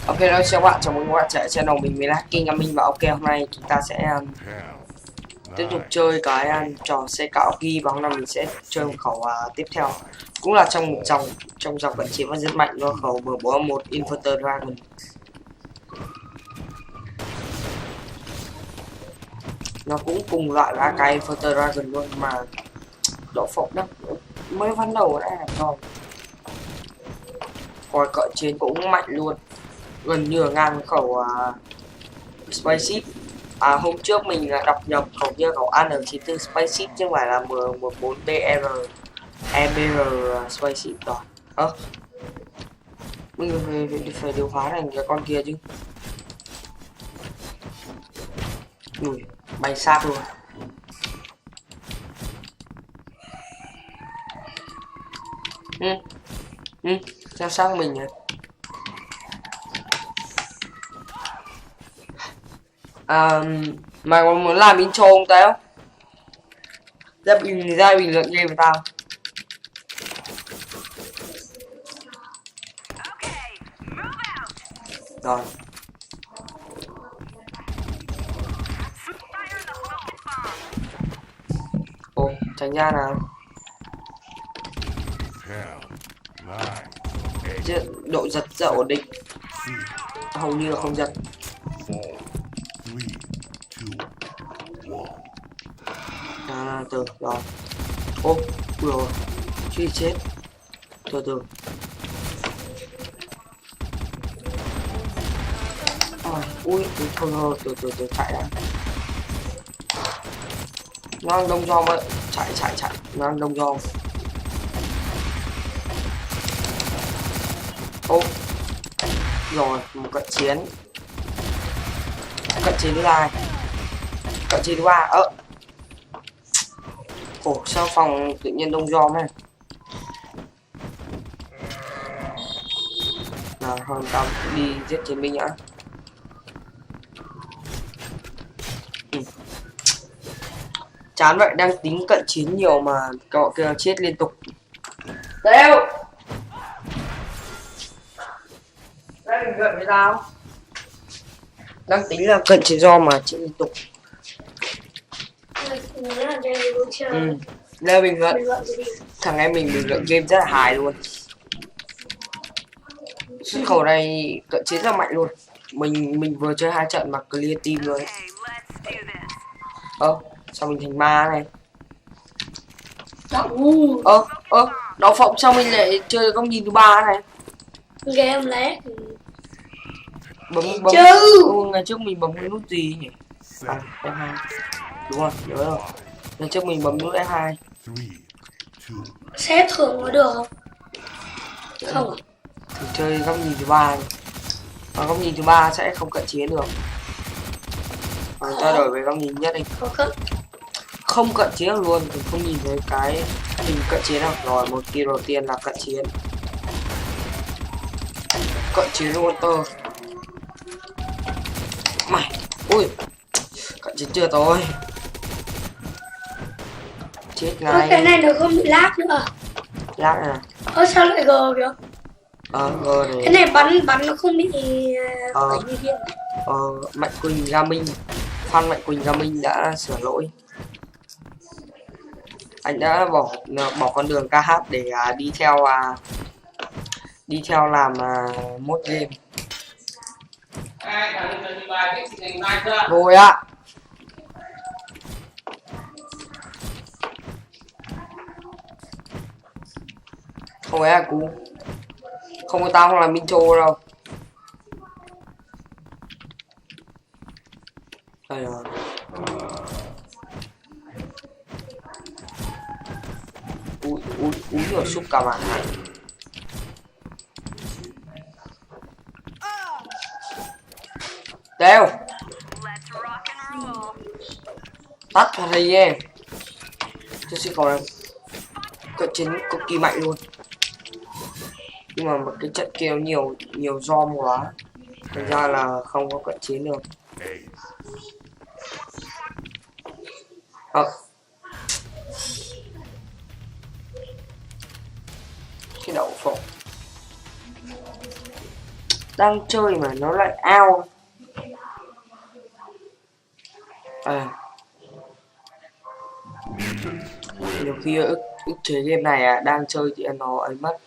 Ok rồi, chào bạn, chào mừng các bạn trở lại channel mình King Gaming. Và ok, hôm nay chúng ta sẽ tiếp tục chơi cái trò xe cạo ghi, và hôm nay mình sẽ chơi một khẩu tiếp theo, cũng là trong một dòng cận chiến và rất mạnh, đó khẩu M4A1 Inverter Dragon. Nó cũng cùng loại với AK Inverter Dragon luôn, mà độ phộng đó mới ván đầu đã làm rồi. Coi cận chiến cũng mạnh luôn, gần như là ngang với khẩu Spaceship. Hôm trước mình đọc nhầm khẩu kia, khẩu AN94 Spaceship chứ không phải là M14BR EBR Spaceship rồi. Mình phải điều hóa thành cái con kia chứ. Ui, bay sát luôn. Theo sang mình nhỉ. Mày còn muốn làm intro không tao? Ra bình luận game với tao. Rồi. Ồ, tránh ra nào. Chứ độ giật rất ổn định, hầu như là không giật. Từ rồi. Ô, rồi, truy chết. Từ ui, thôi từ chạy đã. Nó đang đông dom ấy, chạy, nó đang đông dom. Ô, rồi, một cận chiến thứ hai, cận chiến thứ ba. Ồ, sao phòng tự nhiên đông dom này. Nào, thôi tao đi giết chiến binh đã. Chán vậy, đang tính cận chiến nhiều mà cậu kia chết liên tục. Đeo đây, mình gần với tao. Đang tính là cận chiến do mà chết liên tục. Đây bình luận. Thằng em mình bình luận game rất là hài luôn. Xuất khẩu này cận chiến rất mạnh luôn. Mình vừa chơi 2 trận mà clear team luôn. Sao mình thành ma này? Đậu phộng sao mình lại chơi góc nhìn thứ ba này? Game lát bấm ngày trước mình bấm nút gì nhỉ? F2. Đúng rồi, nhớ rồi. Ngày trước mình bấm nút F2. xếp thường có được không? Không. Thì chơi góc nhìn thứ ba, và góc nhìn thứ ba sẽ không cận chiến được. Ta đổi về góc nhìn nhất đi. Không cận chiến được luôn, mình không nhìn thấy cái hình cận chiến nào. Rồi, một kia đầu tiên là cận chiến. Cận chiến luôn tơ. Mày, ui, cận chiến chưa tôi. Chết ngay. Cái này nó không bị lag nữa. Lag này. Sao lại G kìa? G này. Cái này bắn nó không bị phải như kia. Mạnh Quỳnh Gaming, fan Mạnh Quỳnh Gaming đã sửa lỗi. Anh đã bỏ con đường ca hát để đi theo làm mod game. Rồi ạ. Không phải là cú. Không có tao không làm intro đâu. Đây rồi. Úi rồi xúc cả màn này. Đeo. Tắt vào thầy em. Tôi sẽ còn cận chiến cực kỳ mạnh luôn. Nhưng mà một cái trận kia nhiều dom quá, thành ra là không có cận chiến được. Cái đậu phộng. Đang chơi mà nó lại ao. Nhiều khi ức chế game này đang chơi thì nó ấy mất.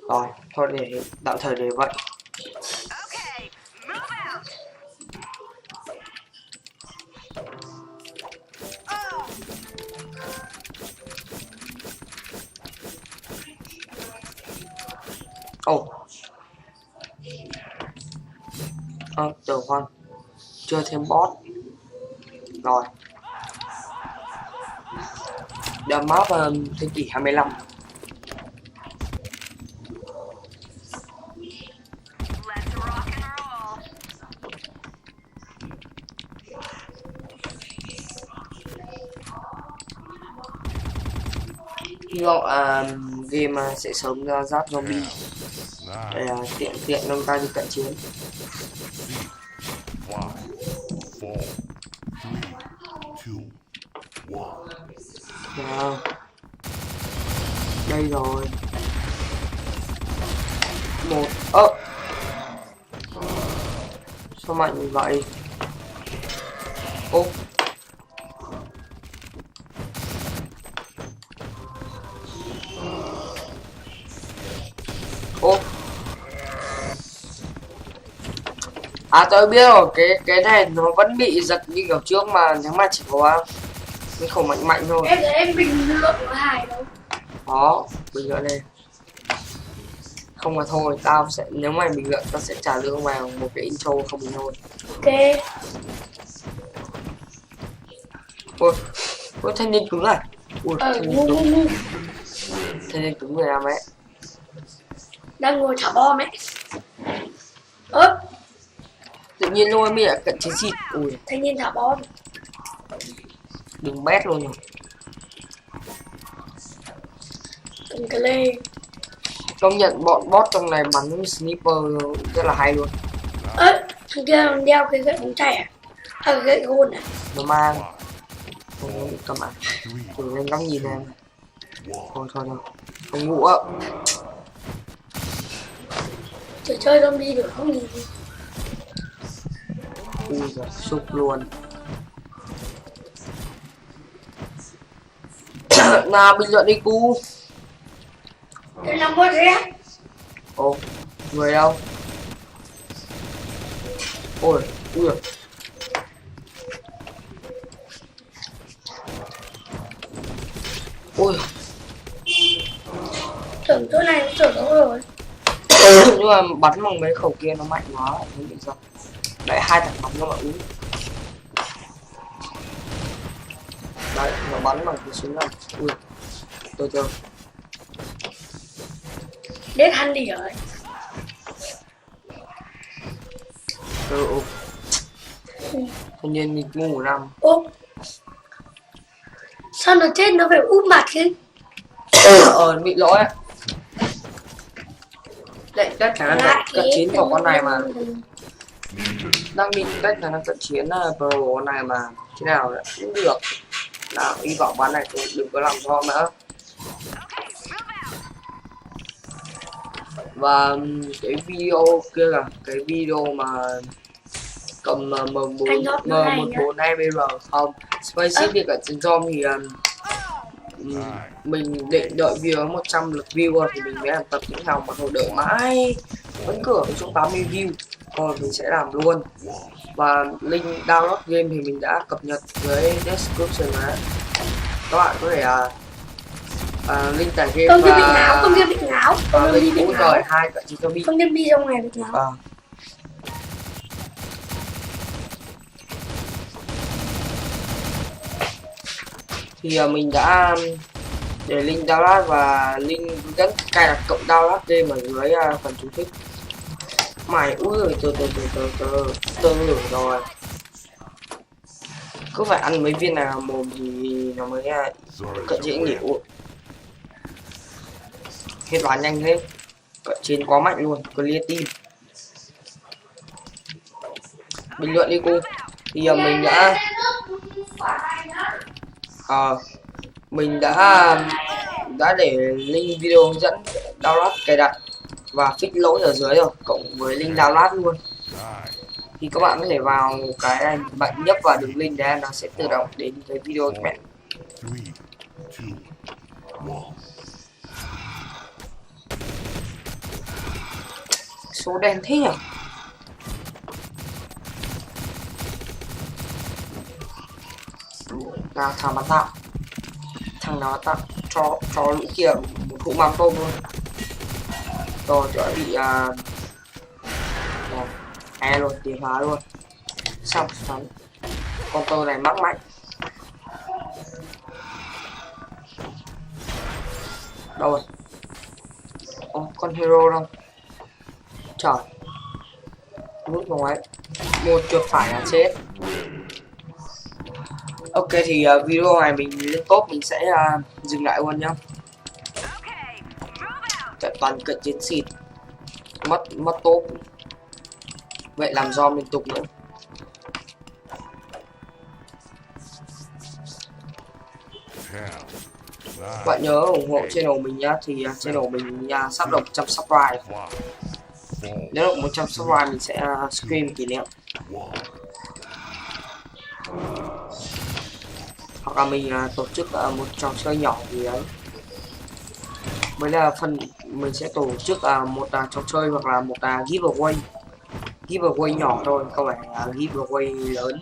Rồi, thôi để tạm thời để vậy. Được con. Chưa thêm boss. Rồi. Đâm map thế kỷ 25. Hy vọng game sẽ sớm ra giáp zombie để tiện nâng cao đi cận chiến. Đây rồi. Một sao mạnh như vậy? Tôi biết rồi, cái này nó vẫn bị giật như kiểu trước mà, nhưng mà chỉ có cái khẩu mạnh thôi. Em bình luận ở Hải đâu. Đó, bình luận đây. Không mà thôi, tao sẽ, nếu mày bình luận tao sẽ trả lương vào một cái intro không bình thôi. Ok. Ôi thanh niên cứng này. Thanh niên cứng người nào mẹ? Đang ngồi thả bom ấy. Tự nhiên lôi mi lại cận chiến xịt. Thanh niên thả bom. Đừng bét luôn rồi. Cầm cái lê. Công nhận bọn boss trong này bắn sniper rất là hay luôn. Thằng kia đeo cái gậy bóng chảy à? Cái gậy gôn à? Nó mang. Cầm ạ. Thử lên góc nhìn em. Thôi. Không ngủ ạ. Chỉ chơi zombie được không nhìn gì. Giời, sụp luôn. Nào bình luận đi cu. Cái năm bớt rét. Người đâu? Ui Tưởng chỗ này tưởng đâu rồi. Nhưng mà bắn bằng mấy khẩu kia nó mạnh quá không bị sao. Đấy 2 thằng bắn nó mà uống. Đấy nó bắn bằng cái súng này. Từ Đết hắn đi rồi. Thanh niên đi ngủ nằm. Sao nó chết nó phải úp mặt chứ? Bị lỗi. Đấy tất cả là cận chiến của con này mà. Đang bị tất cả là cận chiến pro con này mà. Thế nào cũng được. Nào hy vọng bán này cũng đừng có làm cho nữa. Và cái video kia là cái video mà cầm M14BR không Spaceship đi cả trên Zom thì mình định đợi view 100 lượt view thì mình mới làm tập tiếp theo, mà thôi đợi mãi vẫn cửa ở chỗ 80 view rồi mình sẽ làm luôn. Và link download game thì mình đã cập nhật dưới description đó, các bạn có thể link tải game không bị ngáo link cũng rồi 2 cận chiến zombie không đem đi trong này bị ngáo. Thì mình đã để link download và link rất cài đặt cộng download game ở dưới phần chú thích. Mày ui từ rồi cứ phải ăn mấy viên nào mồm thì nó mới cận chiến nghỉu. Hết đoán nhanh thế, cận chiến quá mạnh luôn, clear team. Bình luận đi cô. Thì mình đã đã để link video hướng dẫn download cài đặt và fix lỗi ở dưới rồi, cộng với link download luôn. Thì các bạn có thể vào cái này, bạn nhấp vào đường link đấy, nó sẽ tự động đến cái video các bạn. Số đen thế nhỉ? Nào thằng bắn tạo, thằng nào tạo cho lũ kia một hũ mắm tôm luôn. Rồi chỗ bị luôn, tiến hóa luôn. Xong xong. Con tơ này mắc mạnh. Đâu rồi? Con hero đâu? Trời. Nút vào ấy. Một chuột phải là chết. Ok thì video này mình lên top mình sẽ dừng lại luôn nhá. Trận toàn cận chiến xịt. Mất top. Vậy làm do liên tục nữa. Bạn nhớ ủng hộ channel mình nhá, thì channel mình sắp được 100 subscribe. Nếu được 100 subscribe mình sẽ stream kỷ niệm. Hoặc là mình tổ chức một trò chơi nhỏ gì đấy. Mới là phần mình sẽ tổ chức một trò chơi hoặc là một giveaway. Giveaway nhỏ thôi, không phải giveaway lớn.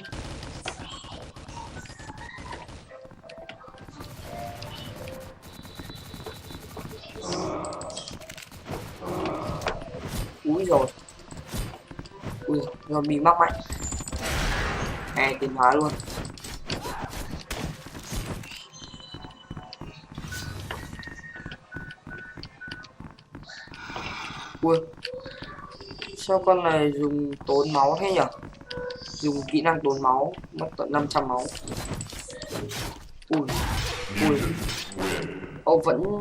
Úi rồi. Ui, zombie mắc mạnh. Tiến hóa luôn. Ui, sao con này dùng tốn máu thế nhỉ? Dùng kỹ năng tốn máu, mất tận 500 máu. Ui, vẫn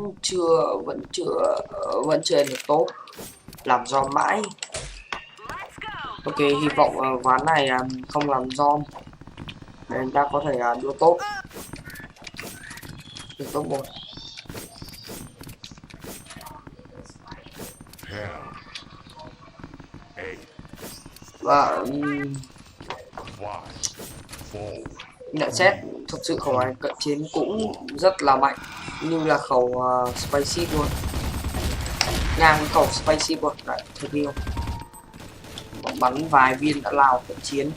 chưa được tốt. Làm do mãi. Ok, hy vọng ván này không làm dom để chúng ta có thể đua tốt. Được top 1. Và nhận xét thực sự khẩu này cận chiến cũng rất là mạnh, như là khẩu spicy luôn, ngang với khẩu spicy luôn. Đấy, thực yêu bắn vài viên đã lao cận chiến,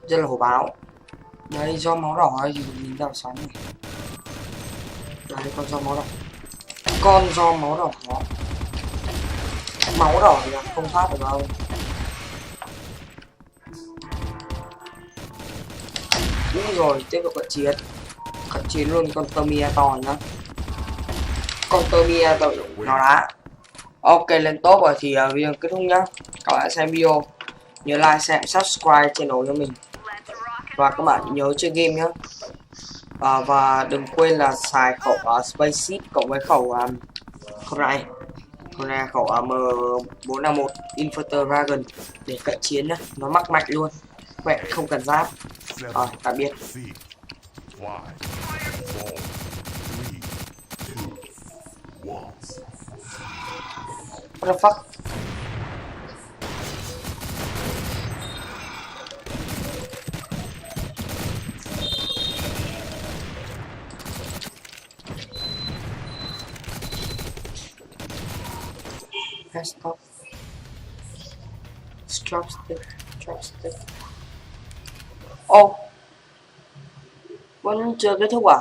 rất là hổ báo. Đấy, do máu đỏ hay gì mình đào sóng này. Đấy, con do máu đỏ, máu đỏ thì là không thoát được đâu. Đúng rồi, tiếp tục cận chiến luôn con Tamiya to nhá. Con Tamiya to nó đá. Ok, lên top rồi thì video kết thúc nhá. Các bạn xem video nhớ like, share, subscribe channel cho mình. Và các bạn nhớ chơi game nhá. Và đừng quên là xài khẩu Space cộng với khẩu này là khẩu M451 Inverter Dragon để cận chiến nhá. Nó mắc mạnh luôn. Vậy không cần giáp. Tạm biệt. What the fuck? Stop. Chopstick. Vẫn chưa kết thúc à?